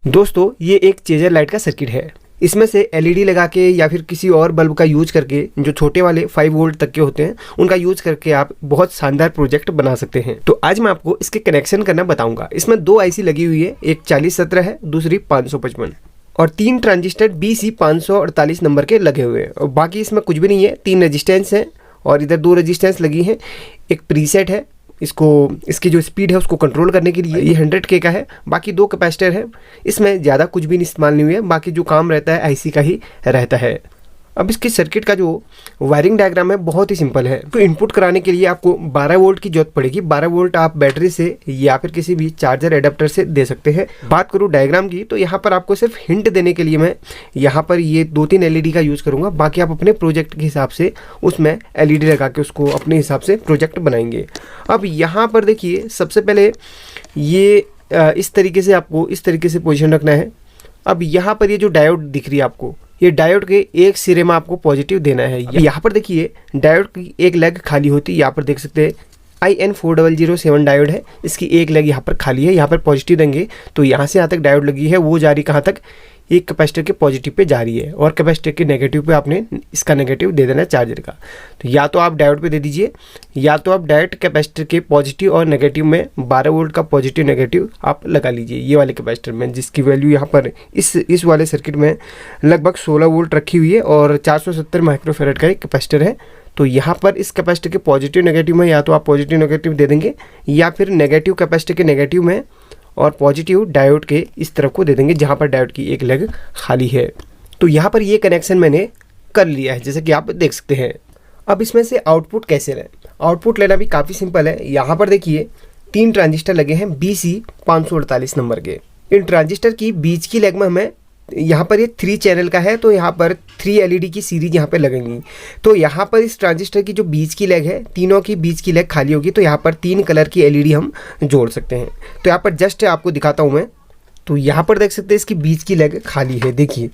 दोस्तों ये एक चेजर लाइट का सर्किट है। इसमें से एलईडी लगा के या फिर किसी और बल्ब का यूज करके, जो छोटे वाले 5 वोल्ट तक के होते हैं, उनका यूज करके आप बहुत शानदार प्रोजेक्ट बना सकते हैं। तो आज मैं आपको इसके कनेक्शन करना बताऊंगा। इसमें 2 आईसी लगी हुई है, एक 4070 है, दूसरी 555 और 3 ट्रांजिस्टर BC 548 नंबर के लगे हुए हैं। और बाकी इसमें कुछ भी नहीं है। 3 रेजिस्टेंस हैं और इधर 2 रेजिस्टेंस लगी हैं। एक प्रीसेट है, इसकी जो स्पीड है उसको कंट्रोल करने के लिए। ये 100K का है। बाकी 2 कैपेसिटर है। इसमें ज़्यादा कुछ भी इस्तेमाल नहीं हुआ है। बाकी जो काम रहता है आईसी का ही रहता है। अब इसकी सर्किट का जो वायरिंग डायग्राम है बहुत ही सिंपल है। तो इनपुट कराने के लिए आपको 12 वोल्ट की जरूरत पड़ेगी। 12 वोल्ट आप बैटरी से या फिर किसी भी चार्जर एडाप्टर से दे सकते हैं। बात करूँ डायग्राम की, तो यहाँ पर आपको सिर्फ हिंट देने के लिए मैं यहाँ पर ये 2-3 एलईडी का यूज़ करूँगा। बाकी आप अपने प्रोजेक्ट के हिसाब से उसमें एलईडी लगा के उसको अपने हिसाब से प्रोजेक्ट बनाएंगे। अब यहाँ पर देखिए, सबसे पहले ये इस तरीके से आपको इस तरीके से पोजिशन रखना है। अब यहाँ पर ये जो डायोड दिख रही है आपको, ये डायोड के एक सिरे में आपको पॉजिटिव देना है। यहाँ पर देखिए डायोड की एक लेग खाली होती है। यहाँ पर देख सकते हैं IN4007 डायोड है। इसकी एक लेग यहाँ पर खाली है। यहाँ पर पॉजिटिव देंगे तो यहाँ से यहाँ तक डायोड लगी है, वो जा रही कहाँ तक, एक कैपेसिटर के पॉजिटिव पे जा रही है और कैपेसिटर के नेगेटिव पे आपने इसका नेगेटिव दे देना है चार्जर का। तो या तो आप डायोड पे दे दीजिए या तो आप डायरेक्ट कैपेसिटर के पॉजिटिव और नेगेटिव में 12 वोल्ट का पॉजिटिव नेगेटिव आप लगा लीजिए ये वाले कैपेसिटर में, जिसकी वैल्यू यहाँ पर इस वाले सर्किट में लगभग 16 वोल्ट रखी हुई है और 470 माइक्रोफेरेड का एक कैपेसिटर है। तो यहाँ पर इस कैपेसिटर के पॉजिटिव नेगेटिव में या तो आप पॉजिटिव नेगेटिव दे देंगे या फिर नेगेटिव कैपेसिटर के नेगेटिव में और पॉजिटिव डायोड के इस तरफ को दे देंगे जहाँ पर डायोड की एक लेग खाली है। तो यहाँ पर ये कनेक्शन मैंने कर लिया है, जैसे कि आप देख सकते हैं। अब इसमें से आउटपुट कैसे लें? आउटपुट लेना भी काफ़ी सिंपल है। यहाँ पर देखिए 3 ट्रांजिस्टर लगे हैं BC 548 नंबर के। इन ट्रांजिस्टर की बीच की लेग में हमें, यहाँ पर ये 3 चैनल का है तो यहाँ पर 3 एलईडी की सीरीज यहाँ पर लगेंगी। तो यहाँ पर इस ट्रांजिस्टर की जो बीच की लेग है, तीनों की बीच की लेग खाली होगी, तो यहाँ पर 3 कलर की एलईडी हम जोड़ सकते हैं। तो यहाँ पर जस्ट आपको दिखाता हूँ मैं। तो यहाँ पर देख सकते हैं इसकी बीच की लेग खाली है। देखिए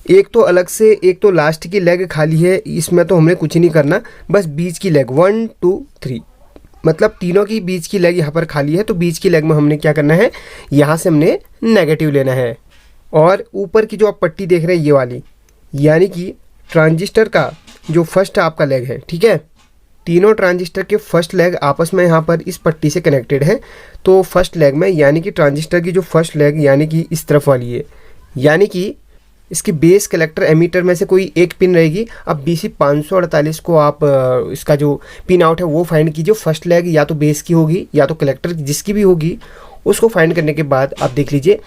एक तो अलग से, एक तो लास्ट की लेग खाली है। इसमें तो हमने कुछ नहीं करना, बस बीच की लेग 1 2 3 मतलब तीनों की बीच की लेग यहाँ पर खाली है। तो बीच की लेग में हमने क्या करना है, यहाँ से हमने नेगेटिव लेना है। और ऊपर की जो आप पट्टी देख रहे हैं ये वाली, यानी कि ट्रांजिस्टर का जो फर्स्ट आपका लेग है, ठीक है, तीनों ट्रांजिस्टर के फर्स्ट लेग आपस में यहाँ पर इस पट्टी से कनेक्टेड है। तो फर्स्ट लेग में, यानी कि ट्रांजिस्टर की जो फर्स्ट लेग यानी कि इस तरफ वाली है, यानी कि इसकी बेस कलेक्टर एमीटर में से कोई एक पिन रहेगी। अब BC 548 को आप इसका जो पिन आउट है वो फाइंड कीजिए। फर्स्ट लेग या तो बेस की होगी या तो कलेक्टर जिसकी भी होगी, उसको फाइंड करने के बाद आप देख लीजिए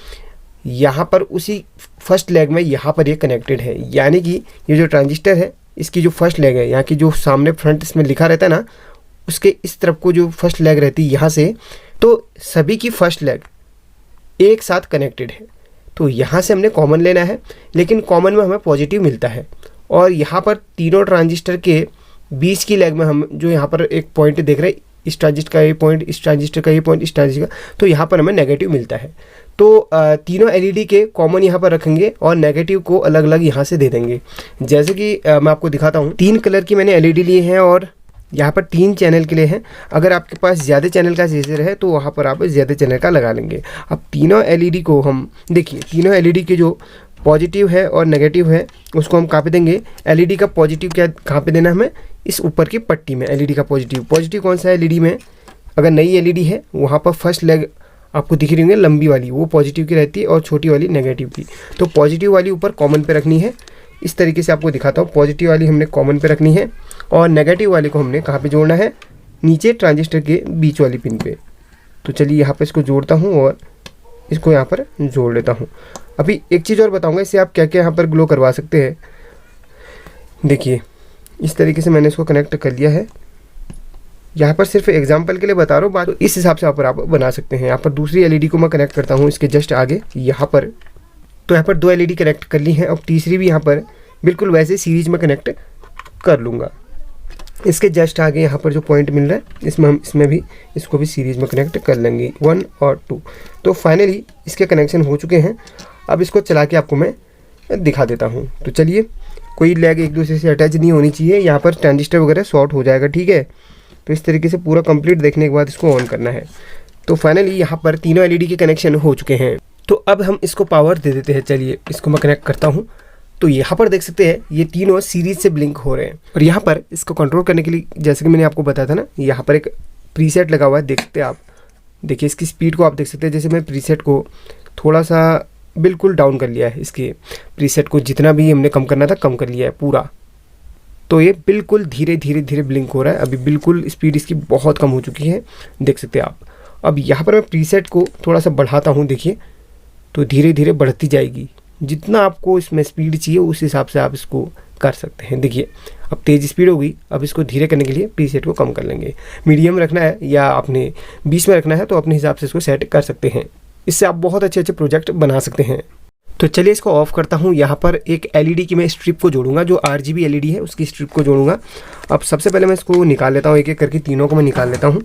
यहाँ पर उसी फर्स्ट लेग में यहाँ पर ये कनेक्टेड है। यानी कि ये जो ट्रांजिस्टर है इसकी जो फर्स्ट लेग है, यहाँ की जो सामने फ्रंट इसमें लिखा रहता है ना, उसके इस तरफ को जो फर्स्ट लेग रहती है यहाँ से, तो सभी की फर्स्ट लेग एक साथ कनेक्टेड है। तो यहाँ से हमने कॉमन लेना है, लेकिन कॉमन में हमें पॉजिटिव मिलता है। और यहाँ पर तीनों ट्रांजिस्टर के बीच की लेग में हम जो यहाँ पर एक पॉइंट देख रहे हैं, इस ट्रांजिस्टर का ये पॉइंट, इस ट्रांजिस्टर का ये पॉइंट, इस ट्रांजिस्टर का, तो यहाँ पर हमें नेगेटिव मिलता है। तो तीनों एलईडी के कॉमन यहाँ पर रखेंगे और नेगेटिव को अलग अलग यहाँ से दे देंगे। जैसे कि मैं आपको दिखाता हूँ, 3 कलर की मैंने एलईडी लिए हैं और यहाँ पर 3 चैनल के लिए हैं। अगर आपके पास ज़्यादा चैनल का सीजर है तो वहाँ पर आप ज़्यादा चैनल का लगा लेंगे। अब तीनों एलईडी को हम देखिए, तीनों एलईडी के जो पॉजिटिव है और नेगेटिव है उसको हम कहाँ पे देंगे। एलईडी का पॉजिटिव क्या कहाँ पे देना हमें, इस ऊपर की पट्टी में। एलईडी का पॉजिटिव कौन सा है एलईडी में, अगर नई एलईडी है वहाँ पर फर्स्ट लेग आपको दिख रही होंगी लंबी वाली, वो पॉजिटिव की रहती है और छोटी वाली नेगेटिव की। तो पॉजिटिव वाली ऊपर कॉमन पे रखनी है। इस तरीके से आपको दिखाता हूँ। पॉजिटिव वाली हमने कॉमन पे रखनी है और नेगेटिव वाली को हमने कहाँ पे जोड़ना है, नीचे ट्रांजिस्टर के बीच वाली पिन पे। तो चलिए यहाँ पे इसको जोड़ता हूँ और इसको यहाँ पर जोड़ लेता हूँ। अभी एक चीज़ और बताऊँगा, इससे आप क्या क्या यहाँ पर ग्लो करवा सकते हैं। देखिए इस तरीके से मैंने इसको कनेक्ट कर लिया है। यहाँ पर सिर्फ एग्जांपल के लिए बता रहा हूँ बात, तो इस हिसाब से आप बना सकते हैं। यहाँ पर दूसरी एलईडी को मैं कनेक्ट करता हूँ इसके जस्ट आगे यहाँ पर। तो यहाँ पर 2 एलईडी कनेक्ट कर ली हैं। अब तीसरी भी यहाँ पर बिल्कुल वैसे सीरीज में कनेक्ट कर लूँगा। इसके जस्ट आगे यहाँ पर जो पॉइंट मिल रहा है इसमें हम इसमें भी इसको भी सीरीज में कनेक्ट कर लेंगे 1 और 2। तो फाइनली इसके कनेक्शन हो चुके हैं। अब इसको चला के आपको मैं दिखा देता हूँ। तो चलिए, कोई लैग एक दूसरे से अटैच नहीं होनी चाहिए। यहाँ पर ट्रांजिस्टर वगैरह शॉर्ट हो जाएगा, ठीक है। तो इस तरीके से पूरा कंप्लीट देखने के बाद इसको ऑन करना है। तो फाइनली यहाँ पर तीनों एलईडी के कनेक्शन हो चुके हैं। तो अब हम इसको पावर दे देते हैं। चलिए इसको मैं कनेक्ट करता हूँ। तो यहाँ पर देख सकते हैं ये तीनों सीरीज से ब्लिंक हो रहे हैं। और यहाँ पर इसको कंट्रोल करने के लिए, जैसे कि मैंने आपको बताया था ना, यहाँ पर एक प्रीसेट लगा हुआ है, देख सकते हैं आप। देखिए इसकी स्पीड को आप देख सकते हैं। जैसे मैं प्रीसेट को थोड़ा सा बिल्कुल डाउन कर लिया है, इसके प्रीसेट को जितना भी हमने कम करना था कम कर लिया है पूरा। तो ये बिल्कुल धीरे धीरे धीरे ब्लिंक हो रहा है। अभी बिल्कुल स्पीड इसकी बहुत कम हो चुकी है, देख सकते हैं आप। अब यहाँ पर मैं प्रीसेट को थोड़ा सा बढ़ाता हूँ, देखिए तो धीरे धीरे बढ़ती जाएगी। जितना आपको इसमें स्पीड चाहिए उस हिसाब से आप इसको कर सकते हैं। देखिए अब तेज़ स्पीड होगी। अब इसको धीरे करने के लिए प्रीसेट को कम कर लेंगे। मीडियम रखना है या आपने 20 में रखना है तो अपने हिसाब से इसको सेट कर सकते हैं। इससे आप बहुत अच्छे अच्छे प्रोजेक्ट बना सकते हैं। तो चलिए इसको ऑफ करता हूँ। यहाँ पर एक एलईडी की मैं स्ट्रिप को जोड़ूंगा, जो RGB एलईडी है उसकी स्ट्रिप को जोड़ूंगा। अब सबसे पहले मैं इसको निकाल लेता हूँ, एक एक करके तीनों को मैं निकाल लेता हूँ।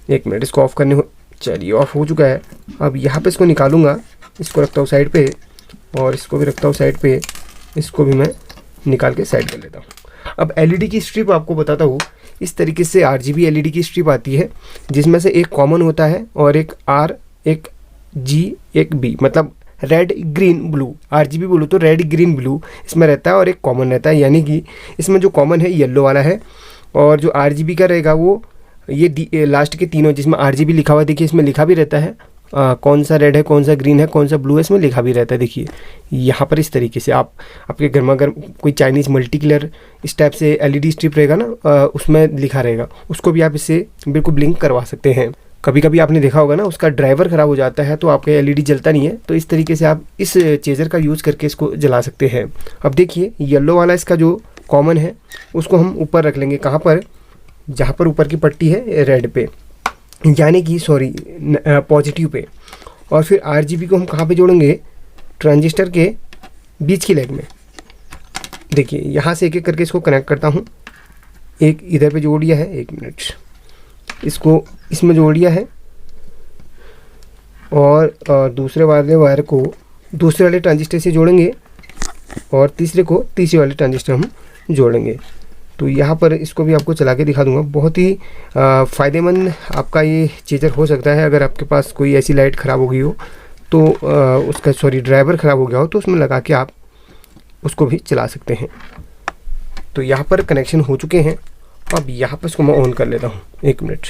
1 मिनट, इसको ऑफ करने हो। चलिए ऑफ हो चुका है। अब यहाँ पे इसको निकालूंगा, इसको रखता हूँ साइड पे और इसको भी रखता हूँ साइड पे। इसको भी मैं निकाल के साइड कर लेता हूँ। अब एलईडी की स्ट्रिप आपको बताता हूँ। इस तरीके से RGB एलईडी की स्ट्रिप आती है, जिसमें से एक कॉमन होता है और एक R, एक G, एक B, मतलब रेड ग्रीन ब्लू। RGB बोलो तो रेड ग्रीन ब्लू इसमें रहता है और एक कॉमन रहता है। यानी कि इसमें जो कॉमन है येलो वाला है और जो RGB का रहेगा वो ये लास्ट के तीनों, जिसमें RGB लिखा हुआ, देखिए इसमें लिखा भी रहता है कौन सा रेड है, कौन सा ग्रीन है, कौन सा ब्लू है, इसमें लिखा भी रहता है। देखिए यहाँ पर इस तरीके से आप आपके गर्मा गर्म कोई चाइनीज़ मल्टी कलर इस टाइप से एलईडी स्ट्रिप रहेगा ना, उसमें लिखा रहेगा, उसको भी आप इससे बिल्कुल ब्लिंक करवा सकते हैं। कभी कभी आपने देखा होगा ना, उसका ड्राइवर ख़राब हो जाता है तो आपका एलईडी जलता नहीं है, तो इस तरीके से आप इस चेजर का यूज़ करके इसको जला सकते हैं। अब देखिए येलो वाला इसका जो कॉमन है उसको हम ऊपर रख लेंगे। कहाँ पर? जहाँ पर ऊपर की पट्टी है रेड पे, यानी कि सॉरी पॉजिटिव पे। और फिर RGB को हम कहाँ पे जोड़ेंगे? ट्रांजिस्टर के बीच की लेग में। देखिए यहाँ से एक एक करके इसको कनेक्ट करता हूँ। एक इधर पे जोड़ दिया है, 1 मिनट, इसको इसमें जोड़ दिया है और दूसरे वाले वायर को दूसरे वाले ट्रांजिस्टर से जोड़ेंगे और तीसरे को तीसरे वाले ट्रांजिस्टर हम जोड़ेंगे। तो यहाँ पर इसको भी आपको चला के दिखा दूंगा। बहुत ही फ़ायदेमंद आपका ये चेजर हो सकता है। अगर आपके पास कोई ऐसी लाइट ख़राब हो गई हो तो उसका ड्राइवर ख़राब हो गया हो तो उसमें लगा के आप उसको भी चला सकते हैं। तो यहाँ पर कनेक्शन हो चुके हैं। अब यहाँ पर इसको मैं ऑन कर लेता हूँ, 1 मिनट।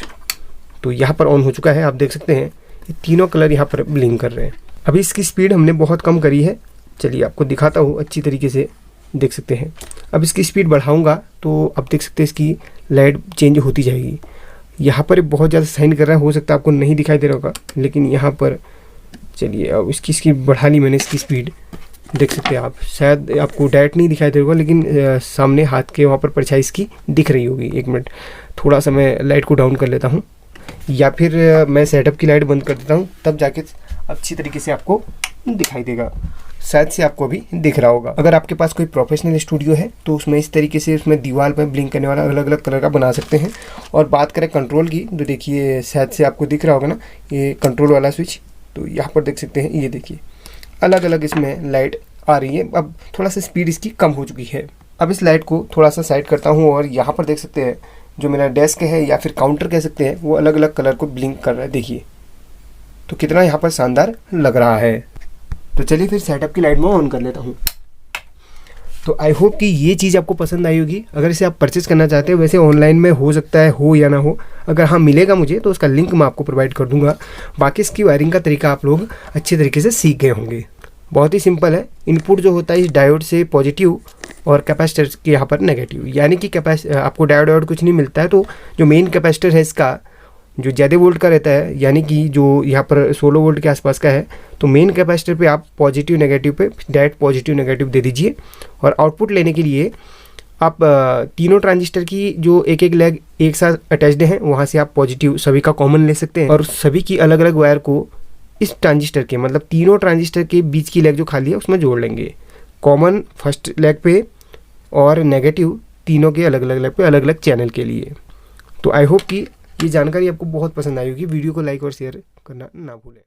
तो यहाँ पर ऑन हो चुका है, आप देख सकते हैं ये तीनों कलर यहाँ पर ब्लिंक कर रहे हैं। अभी इसकी स्पीड हमने बहुत कम करी है। चलिए आपको दिखाता हूँ अच्छी तरीके से, देख सकते हैं। अब इसकी स्पीड बढ़ाऊंगा तो अब देख सकते हैं इसकी लाइट चेंज होती जाएगी। यहाँ पर बहुत ज़्यादा शाइन कर रहा है, हो सकता है आपको नहीं दिखाई दे रहा होगा, लेकिन यहाँ पर चलिए अब इसकी बढ़ा ली मैंने इसकी स्पीड, देख सकते हैं आप। शायद आपको डायरेक्ट नहीं दिखाई दे रहा होगा, लेकिन सामने हाथ के वहाँ पर परछाई इसकी दिख रही होगी। 1 मिनट, थोड़ा सा मैं लाइट को डाउन कर लेता हूँ या फिर मैं सेटअप की लाइट बंद कर देता हूँ, तब जाके अच्छी तरीके से आपको दिखाई देगा। शायद से आपको भी दिख रहा होगा। अगर आपके पास कोई प्रोफेशनल स्टूडियो है तो उसमें इस तरीके से उसमें दीवार पर ब्लिंक करने वाला अलग अलग कलर का बना सकते हैं। और बात करें कंट्रोल की तो देखिए शायद से आपको दिख रहा होगा ना, ये कंट्रोल वाला स्विच। तो यहाँ पर देख सकते हैं, ये देखिए अलग अलग इसमें लाइट आ रही है। अब थोड़ा सा स्पीड इसकी कम हो चुकी है। अब इस लाइट को थोड़ा सा साइड करता हूँ और यहाँ पर देख सकते हैं जो मेरा डेस्क है या फिर काउंटर कह सकते हैं, वो अलग अलग कलर को ब्लिंक कर रहा है। देखिए तो कितना यहाँ पर शानदार लग रहा है। तो चलिए फिर सेटअप की लाइट में ऑन कर लेता हूँ। तो आई होप कि ये चीज़ आपको पसंद आई होगी। अगर इसे आप परचेज़ करना चाहते हो, वैसे ऑनलाइन में हो सकता है हो या ना हो, अगर हाँ मिलेगा मुझे तो उसका लिंक मैं आपको प्रोवाइड कर दूंगा। बाकी इसकी वायरिंग का तरीका आप लोग अच्छे तरीके से सीख गए होंगे। बहुत ही सिंपल है। इनपुट जो होता है इस डायोड से पॉजिटिव और कैपेसिटर के यहाँ पर नेगेटिव, यानी कि आपको डायोड कुछ नहीं मिलता है। तो जो मेन कैपेसिटर है इसका जो ज़्यादा वोल्ट का रहता है, यानी कि जो यहाँ पर 16 वोल्ट के आसपास का है, तो मेन कैपेसिटर पे आप पॉजिटिव नेगेटिव पे डायरेक्ट पॉजिटिव नेगेटिव दे दीजिए। और आउटपुट लेने के लिए आप तीनों ट्रांजिस्टर की जो एक एक लेग एक साथ अटैच्ड हैं, वहाँ से आप पॉजिटिव सभी का कॉमन ले सकते हैं और सभी की अलग अलग वायर को इस ट्रांजिस्टर के, मतलब तीनों ट्रांजिस्टर के बीच की लेग जो खाली है उसमें जोड़ लेंगे। कॉमन फर्स्ट लेग पे और नेगेटिव तीनों के अलग अलग लेग पे अलग अलग चैनल के लिए। तो आई होप कि ये जानकारी आपको बहुत पसंद आई होगी। वीडियो को लाइक और शेयर करना ना भूलें।